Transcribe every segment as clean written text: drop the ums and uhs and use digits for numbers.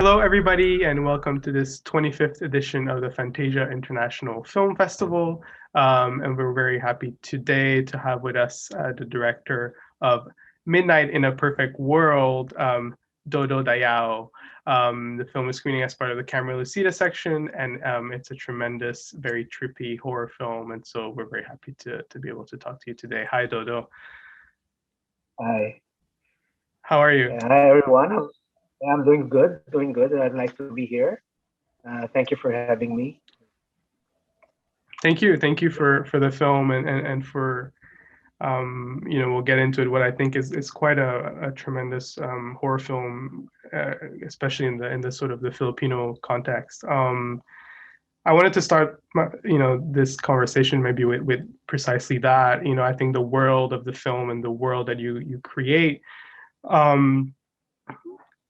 Hello, everybody, and welcome to this 25th edition of the Fantasia International Film Festival. And we're very happy today to have with us the director of Midnight in a Perfect World, Dodo Dayao. The film is screening as part of the Camera Lucida section, and it's a tremendous, very trippy horror film. And so we're very happy to be able to talk to you today. Hi, Dodo. Hi. How are you? Hi, everyone. I'm doing good, doing good. I'd like to be here. Thank you for having me. Thank you for the film and for we'll get into it. What I think is quite a tremendous horror film, especially in the sort of the Filipino context. I wanted to start this conversation maybe with precisely that. I think the world of the film and the world that you create,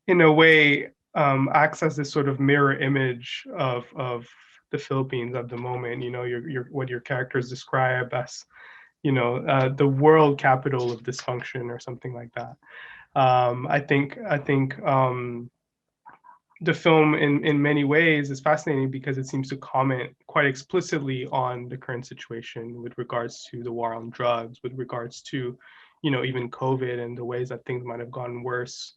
in a way, acts as this sort of mirror image of the Philippines at the moment. Your what your characters describe as the world capital of dysfunction or something like that. I think the film in many ways is fascinating because it seems to comment quite explicitly on the current situation with regards to the war on drugs, with regards to even COVID and the ways that things might have gotten worse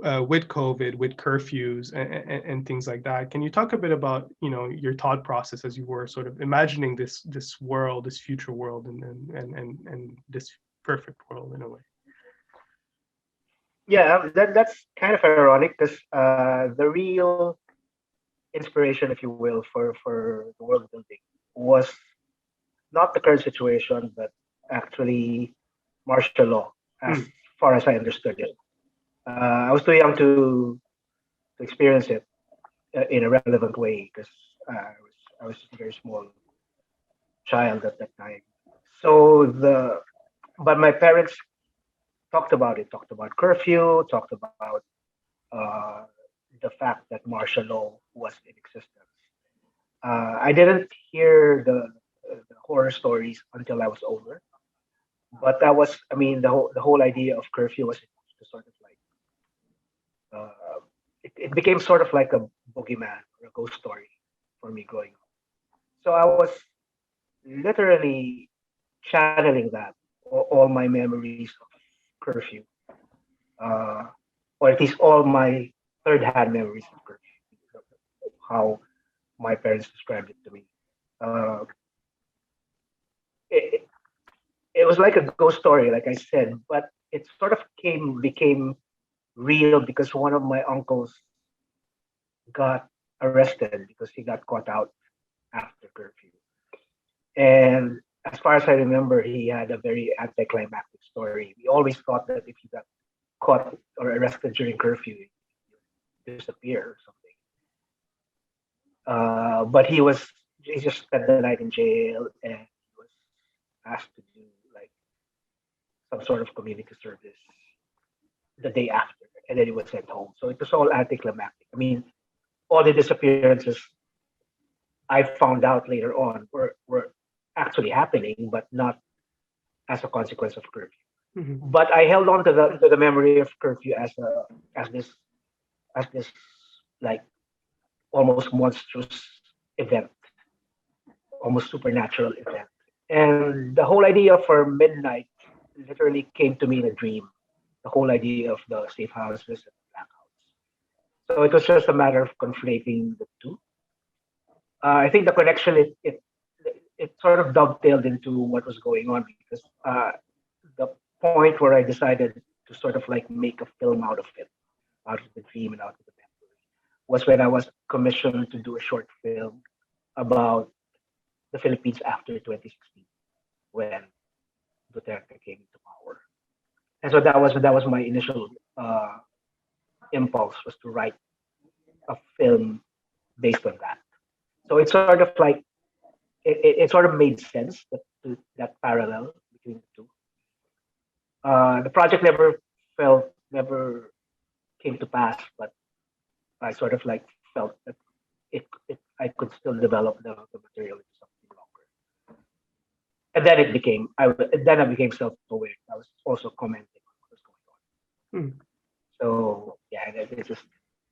with COVID, with curfews and things like that. Can you talk a bit about your thought process as you were sort of imagining this world, this future world, and this perfect world in a way? Yeah, that's kind of ironic because the real inspiration, if you will, for the world building was not the current situation, but actually martial law, as Mm, far as I understood it. I was too young to experience it in a relevant way because I was a very small child at that time. So but my parents talked about it, talked about curfew, talked about uh, the fact that martial law was in existence. I didn't hear the horror stories until I was older, but that was, I mean, the whole idea of curfew was to sort of like, it became sort of like a boogeyman or a ghost story for me growing up. So I was literally channeling that, all my memories of curfew, uh, or at least all my third-hand memories of curfew, how my parents described it to me. Uh, it, it was like a ghost story, like I said, but it sort of became real because one of my uncles got arrested because he got caught out after curfew. And as far as I remember, he had a very anticlimactic story. We always thought that if you got caught or arrested during curfew, you disappear or something. But he just spent the night in jail and he was asked to do like some sort of community service the day after, and then he was sent home. So it was all anticlimactic. I mean, all the disappearances I found out later on were actually happening, but not as a consequence of curfew. mhm. But I held on to the memory of curfew as this as this like almost monstrous event, almost supernatural event. And the whole idea for midnight literally came to me in a dream. The whole idea of the safe houses and blackouts. So it was just a matter of conflating the two. I think the connection it sort of dovetailed into what was going on because the point where I decided to sort of like make a film out of it, out of the dream and out of the memory, was when I was commissioned to do a short film about the Philippines after 2016 when Duterte came into power. And so that was my initial impulse was to write a film based on that. So it's sort of like it sort of made sense that parallel between the two. The project never came to pass, but I sort of like felt that I could still develop the material into something longer. And then then I became self-aware. I was also commenting on what was going on. Mm. So yeah, and it just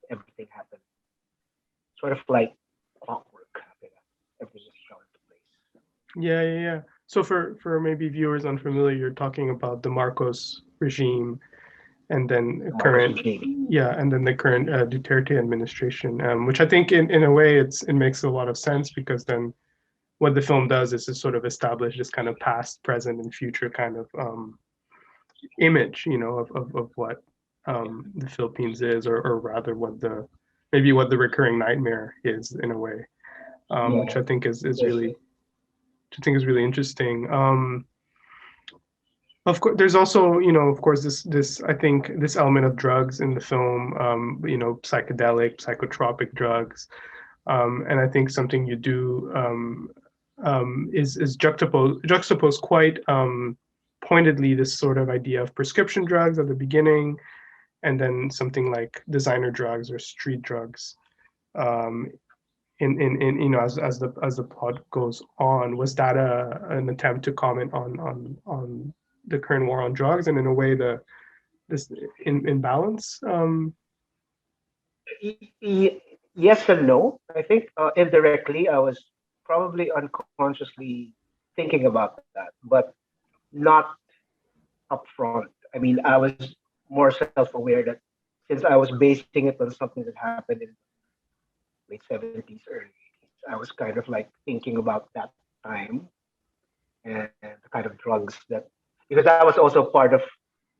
everything sort of like clockwork. Everything just fell into place. Yeah, yeah, yeah. So for maybe viewers unfamiliar, you're talking about the Marcos regime, and then The Marcos current, regime. yeah, and then the current Duterte administration, which I think in a way it makes a lot of sense, because then what the film does is to sort of establish this kind of past, present, and future kind of image, of what the Philippines is, or rather what the maybe what the recurring nightmare is in a way, which Yeah. I think is Yes. really, which I think is really interesting. Of course, there's also, of course, this I think this element of drugs in the film, psychedelic, psychotropic drugs, and I think something you do is juxtapose quite pointedly this sort of idea of prescription drugs at the beginning, and then something like designer drugs or street drugs. Um, in as the plot goes on, was that an attempt to comment on the current war on drugs, and in a way this in balance? Yes and no. I think indirectly, I was probably unconsciously thinking about that, but not upfront. I mean, I was more self-aware that since I was basing it on something that happened in late 70s, early 80s, I was kind of like thinking about that time and the kind of drugs that, because that was also part of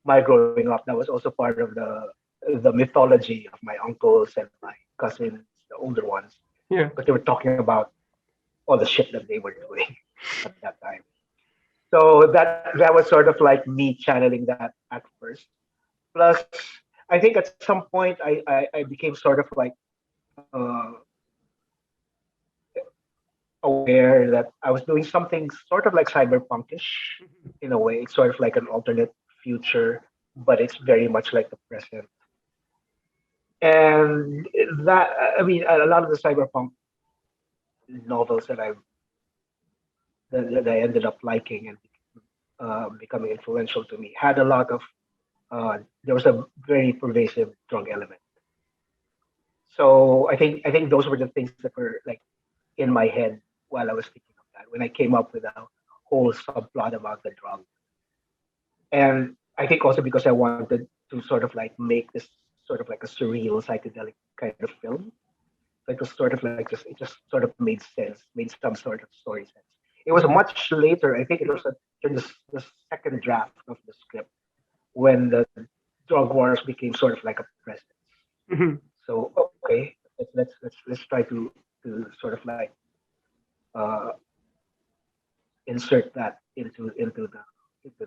my growing up. That was also part of the mythology of my uncles and my cousins, the older ones, Yeah. because they were talking about all the shit that they were doing at that time. So that was sort of like me channeling that at first. Plus, I think at some point I became sort of like uh, aware that I was doing something sort of like cyberpunkish in a way. It's sort of like an alternate future, but it's very much like the present. And that, I mean, a lot of the cyberpunk novels that I ended up liking and becoming influential to me had a lot of there was a very pervasive drug element. So I think those were the things that were like in my head while I was thinking of that when I came up with a whole subplot about the drug. And I think also because I wanted to sort of like make this sort of like a surreal psychedelic kind of film. Like it was sort of like just it just sort of made sense, made some sort of story sense. It was much later. I think it was in the second draft of the script when the drug wars became sort of like a presence. Mhm. So okay, let's try to sort of like uh, insert that into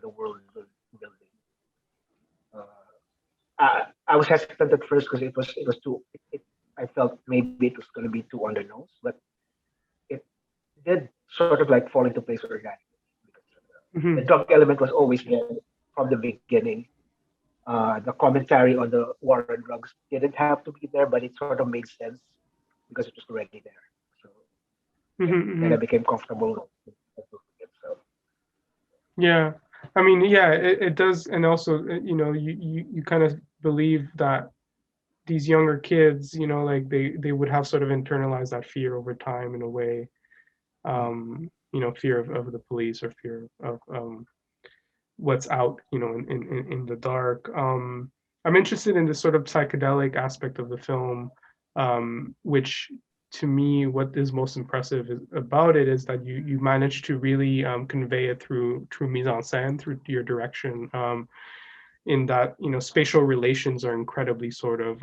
the world building. I was hesitant at first because it was too. I felt maybe it was going to be too on the nose, but it did sort of like fall into place organically because the Mhm. drug element was always there from the beginning. The commentary on the war on drugs didn't have to be there, but it sort of made sense because it was already there. So yeah, Mhm. then I Mhm. became comfortable with it. So Yeah. I mean, yeah, it does, and also, you kind of believe that these younger kids, like they would have sort of internalized that fear over time in a way, fear of the police, or fear of what's out, in the dark. I'm interested in this sort of psychedelic aspect of the film, which to me, what is most impressive about it is that you manage to really convey it through mise en scène, through your direction. In that, spatial relations are incredibly sort of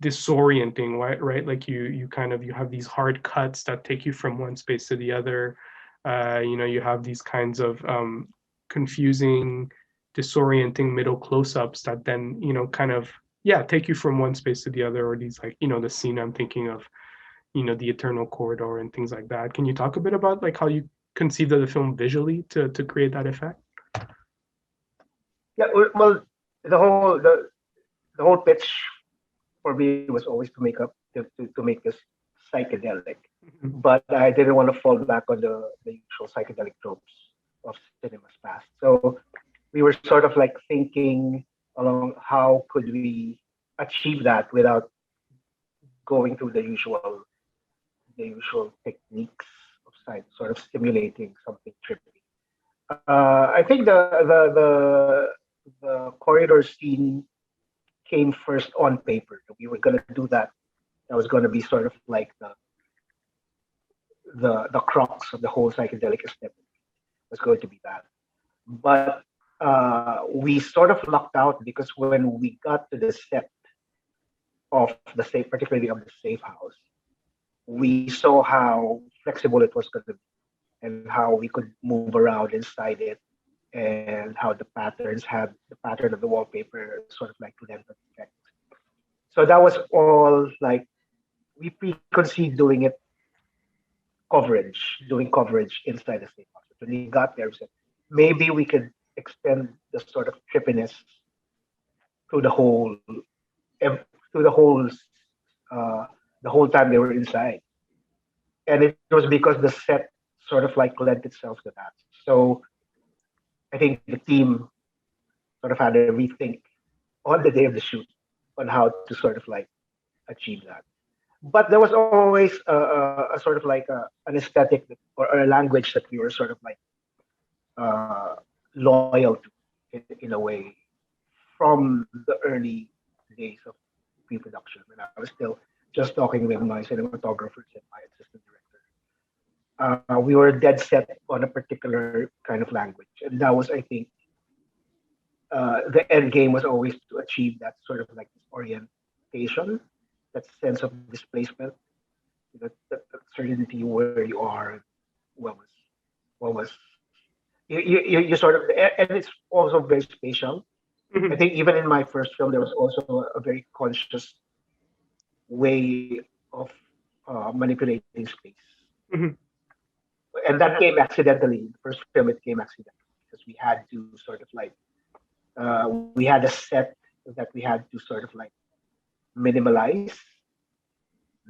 disorienting, right? Right, like you have these hard cuts that take you from one space to the other. You have these kinds of confusing, disorienting middle close-ups that then, kind of, yeah, take you from one space to the other, or these, like, the scene I'm thinking of, the eternal corridor and things like that. Can you talk a bit about, like, how you conceived of the film visually to create that effect? yeah, well, the whole the the whole pitch for me was always to make up to make this psychedelic, Mhm. but I didn't want to fall back on the usual psychedelic tropes of cinema's past. So we were sort of like thinking along how could we achieve that without going through the usual techniques of sort of simulating something trippy. I think the corridor scene came first on paper. We were gonna do that. That was gonna be sort of like the crux of the whole psychedelic aesthetic. Was going to be that. But we sort of lucked out because when we got to the set of the safe, particularly of the safe house, we saw how flexible it was going to be and how we could move around inside it and how the pattern of the wallpaper sort of like lent an effect. So that was all like we preconceived doing coverage inside the safe house. When we got there, we said maybe we could extend the sort of trippiness through through uh, the whole time they were inside, and it was because the set sort of like lent itself to that. So I think the team sort of had a rethink on the day of the shoot on how to sort of like achieve that. But there was always a sort of like an aesthetic or a language that we were sort of like uh, loyal to in a way from the early days of pre-production when I was still just talking with my cinematographers and my assistant director. We were dead set on a particular kind of language, and that was, I think, the end game was always to achieve that sort of like orientation, that sense of displacement, that certainty where you are, and what was you sort of, and it's also very spatial. I Mhm. think even in my first film, there was also a very conscious way of manipulating space, Mhm. and that came accidentally. The first film, it came accidentally because we had to sort of like we had a set that we had to sort of like minimalize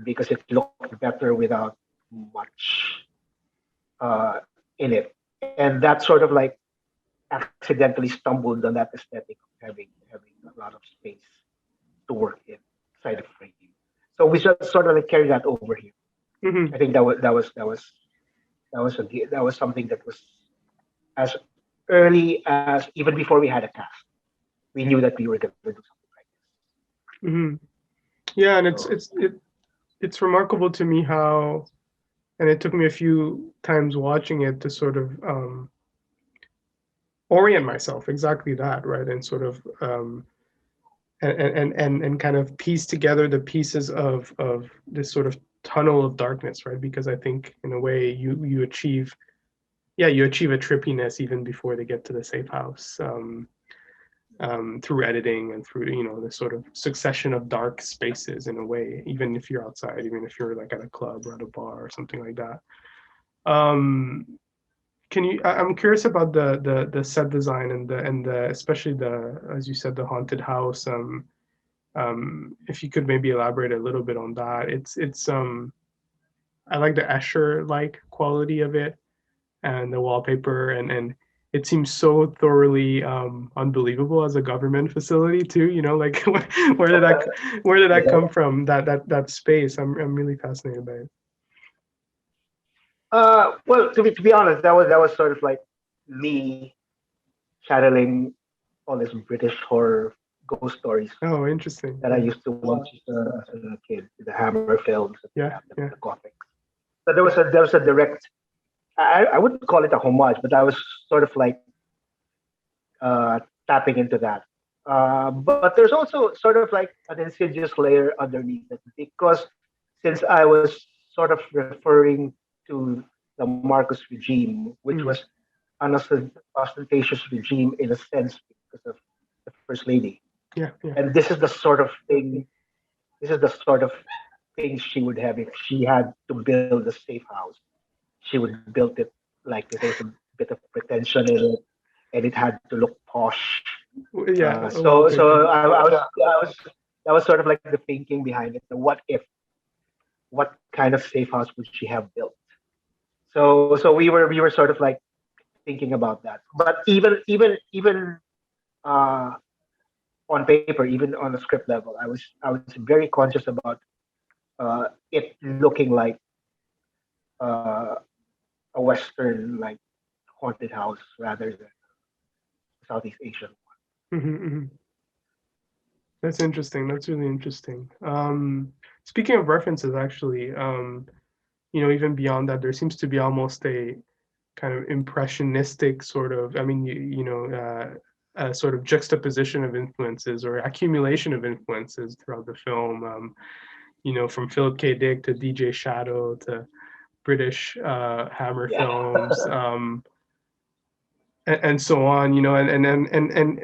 because it looked better without much in it, and that sort of like accidentally stumbled on that aesthetic of having a lot of space to work inside a frame. So we sort of like carry that over here. I Mhm. think that was something that was as early as even before we had a cast. We knew that we were going to do something like Mhm. Yeah, and this. So it's remarkable to me how, and it took me a few times watching it to sort of orient myself exactly that, right, and sort of and kind of piece together the pieces of this sort of tunnel of darkness, right? Because I think in a way you achieve, yeah, you achieve a trippiness even before they get to the safe house, through editing and through, you know, this sort of succession of dark spaces in a way, even if you're outside, even if you're like at a club or at a bar or something like that. Um, can you? I'm curious about the set design and the especially the, as you said, the haunted house. If you could maybe elaborate a little bit on that. It's I like the Escher like quality of it and the wallpaper, and it seems so thoroughly unbelievable as a government facility too. You know, like where did that where did that come from? That space. I'm really fascinated by it. well, to be honest, that was sort of like me channeling all these British horror ghost stories Oh, interesting. that I Yeah, used to watch as a kid, the Hammer films that we yeah, have, yeah. the Gothic. So there was a direct. I wouldn't call it a homage, but I was sort of like tapping into that. But there's also sort of like an insidious layer underneath it because since I was sort of referring to the Marcos regime, which Mm, was an ostentatious regime in a sense because of the first lady, yeah, yeah. and this is the sort of thing she would have if she had to build a safe house. She would build it like there was a bit of pretension in it, and it had to look posh. Yeah, a So wallpaper. I was that was sort of like the thinking behind it. The what kind of safe house would she have built? So we were sort of like thinking about that. But even uh, on paper, even on a script level, I was very conscious about it looking like uh, a Western like haunted house rather than Southeast Asian. Mm-hmm. That's interesting. That's really interesting. Speaking of references, actually, even beyond that, there seems to be almost a kind of impressionistic sort of, I mean, a sort of juxtaposition of influences or accumulation of influences throughout the film. From Philip K. Dick to DJ Shadow to British Hammer Yeah. films. And so on,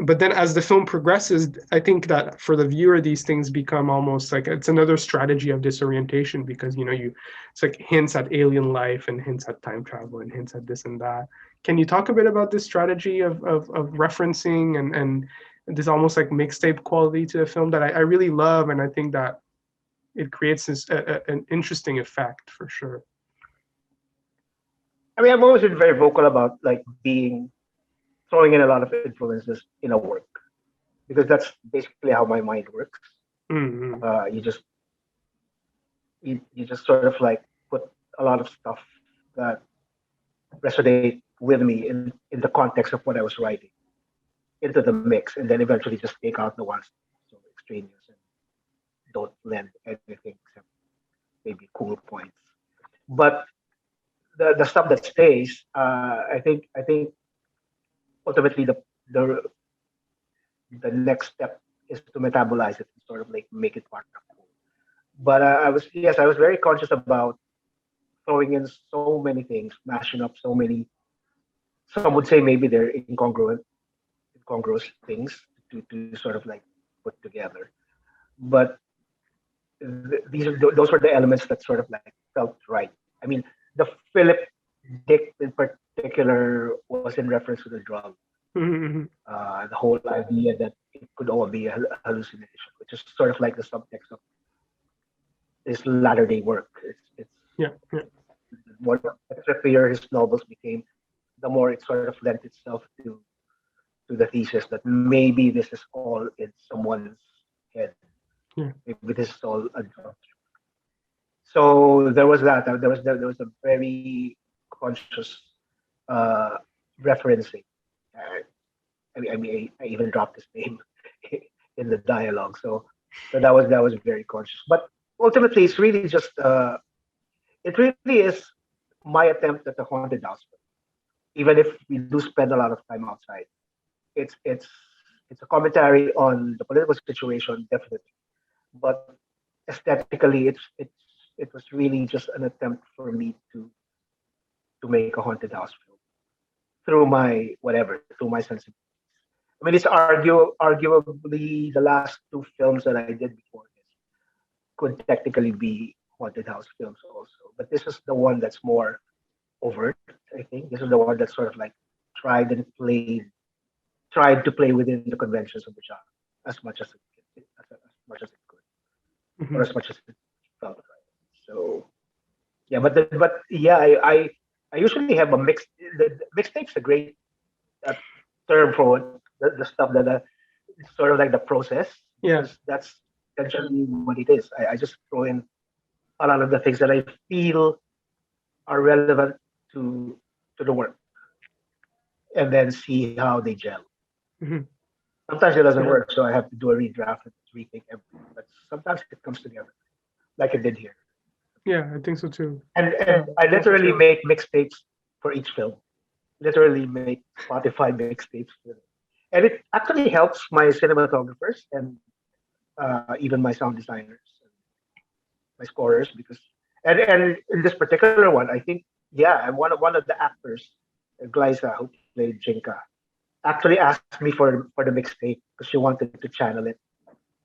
but then as the film progresses, I think that for the viewer these things become almost like it's another strategy of disorientation, because it's like hints at alien life and hints at time travel and hints at this and that. Can you talk a bit about this strategy of referencing and this almost like mixtape quality to the film that I really love, and I think that it creates this an interesting effect for sure. I mean, I've always been very vocal about like being throwing in a lot of influences in a work because that's basically how my mind works. Mm-hmm. You just you just sort of like put a lot of stuff that resonate with me in the context of what I was writing into the mix, and then eventually just take out the ones so extraneous and don't lend anything except maybe cool points. But the stuff that stays, I think ultimately the the next step is to metabolize it and sort of like make it part of food. But I was very conscious about throwing in so many things, mashing up so many. Some would say maybe they're incongruous things to sort of like put together. But those were the elements that sort of like felt right. I mean, the Philip Dick in particular was in reference to the drug. Mm-hmm. The whole idea that it could all be a hallucination, which is sort of like the subtext of his latter day work. It's Yeah, yeah. the more trippier his novels became, the more it sort of lent itself to the thesis that maybe this is all in someone's head. Yeah. Maybe this is all a drug. So there was that. There was a very conscious uh, referencing. Uh, I even dropped his name in the dialogue. So that was very conscious. But ultimately, it's really just it really is my attempt at the haunted house. Even if we do spend a lot of time outside, it's it's it's a commentary on the political situation, definitely. But aesthetically, it was really just an attempt for me to make a haunted house film through my whatever, through my sensibility. I mean, arguably the last two films that I did before this could technically be haunted house films also, but this is the one that's more overt. I think this is the one that sort of like tried and played, tried to play within the conventions of the genre as much as as much as it could, or Mm-hmm. as much as it felt right. So yeah, but yeah, I usually have a mix. The mixtape's a great uh, term for the stuff that sort of like the process, Yeah. because that's essentially what it is. I just throw in a lot of the things that I feel are relevant to to the work, and then see how they gel. Mm-hmm. Sometimes it doesn't Yeah. work, so I have to do a redraft and rethink everything. But sometimes it comes together, like it did here. Yeah, I think so too. And I literally make mixtapes for each film. Literally make Spotify mixtapes, and it actually helps my cinematographers and even my sound designers, and my scorers, because and in this particular one, I think yeah, I'm one of the actors, Glyza, who played Jinka, actually asked me for the mixtape because she wanted to channel it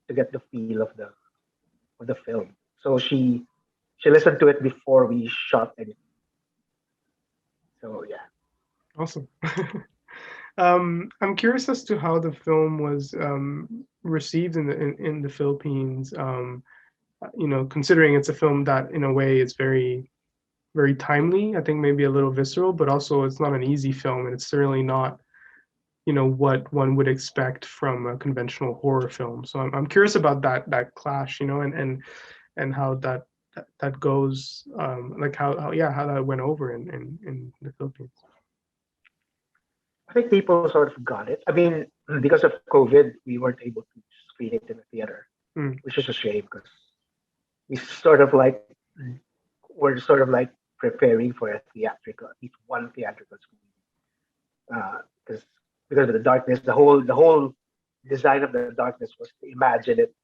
to get the feel of the film. So she listened to it before we shot anything. So yeah. Awesome. I'm curious as to how the film was received in the Philippines. Considering it's a film that, in a way, is very, very timely. I think maybe a little visceral, but also it's not an easy film, and it's certainly not, what one would expect from a conventional horror film. So I'm curious about that clash, and how that that goes, like how that went over in the Philippines. I think people sort of got it. I mean, because of COVID, we weren't able to screen it in the theater, Mm, which is a shame because we sort of like we're sort of like preparing for a theatrical, at least one theatrical screen, because because of the darkness, the whole design of the darkness was to imagine it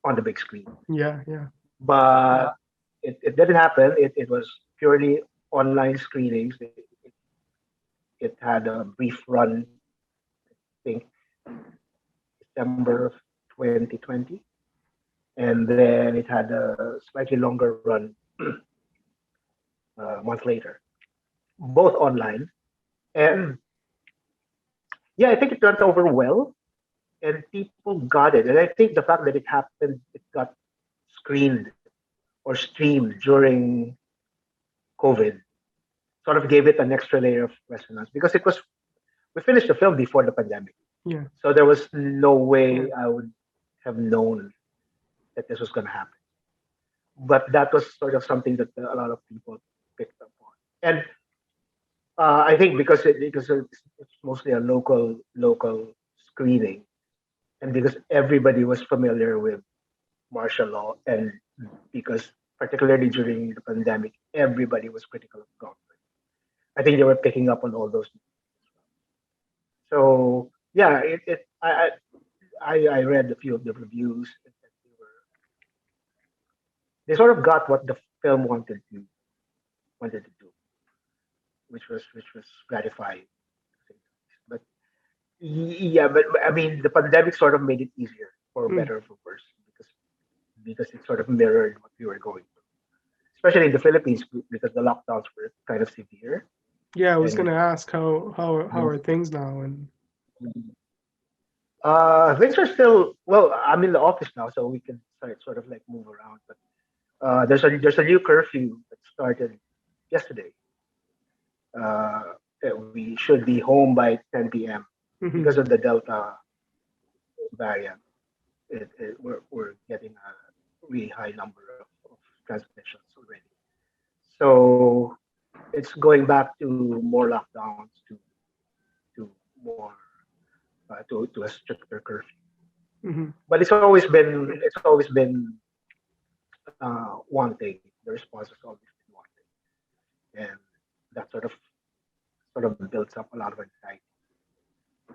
on the big screen, yeah, yeah. but it didn't happen. It was purely online screenings. It had a brief run, I think December of 2020, and then it had a slightly longer run a month later, both online. And yeah, I think it went over well, and people got it. And I think the fact that it happened, it got screened or streamed during COVID, sort of gave it an extra layer of resonance because it was we finished the film before the pandemic, Yeah. so there was no way I would have known that this was going to happen. But that was sort of something that a lot of people picked up on, and I think because it's mostly a local screening, and because everybody was familiar with martial law, and because particularly during the pandemic, everybody was critical of government. I think they were picking up on all those. So yeah, I read a few of the reviews. And they sort of got what the film wanted to do, which was gratifying. But yeah, but I mean, the pandemic sort of made it easier, for Mm. better or for worse, because it sort of mirrored what we were going through, especially in the Philippines because the lockdowns were kind of severe. Yeah, I was And gonna ask how are things now? And things are still well. I'm in the office now, so we can sort of like move around. But there's a new curfew that started yesterday. That we should be home by 10 p.m. mhm. because of the Delta variant. We're getting a really high number of transmissions already. So it's going back to more lockdowns, to more to a stricter curfew. Mhm. But it's always been one thing. The response has always been one thing, and that sort of builds up a lot of anxiety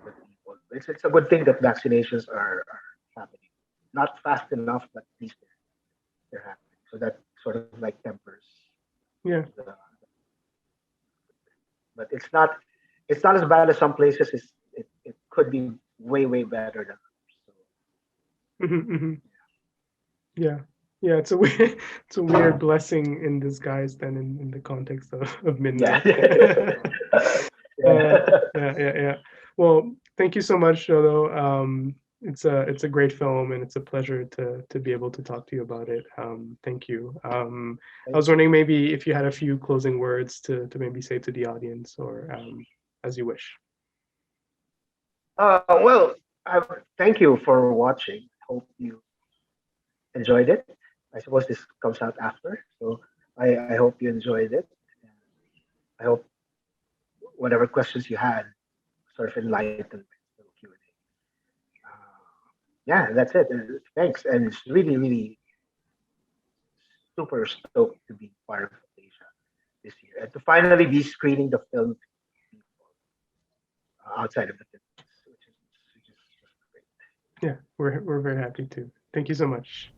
with people. It's a good thing that vaccinations are happening, not fast enough, but at least they're happening. So that sort of like tempers Yeah. the. But it's not as bad as some places. It could be way better than others. So Mhm, mhm. Yeah. Yeah, it's a weird it's a weird blessing in disguise then in the context of yeah. midnight. Yeah. Yeah. Well, thank you so much, Dodo. It's a great film, and it's a pleasure to be able to talk to you about it. Thank you. I was wondering maybe if you had a few closing words to maybe say to the audience, or as you wish. Well, thank you for watching. Hope you enjoyed it. I suppose this comes out after, so I hope you enjoyed it. I hope whatever questions you had sort of enlightened the Q&A. Yeah, that's it. Thanks, and it's really super stoked to be part of Asia this year and to finally be screening the film outside of the Philippines, which is just great. Yeah, we're very happy too. Thank you so much.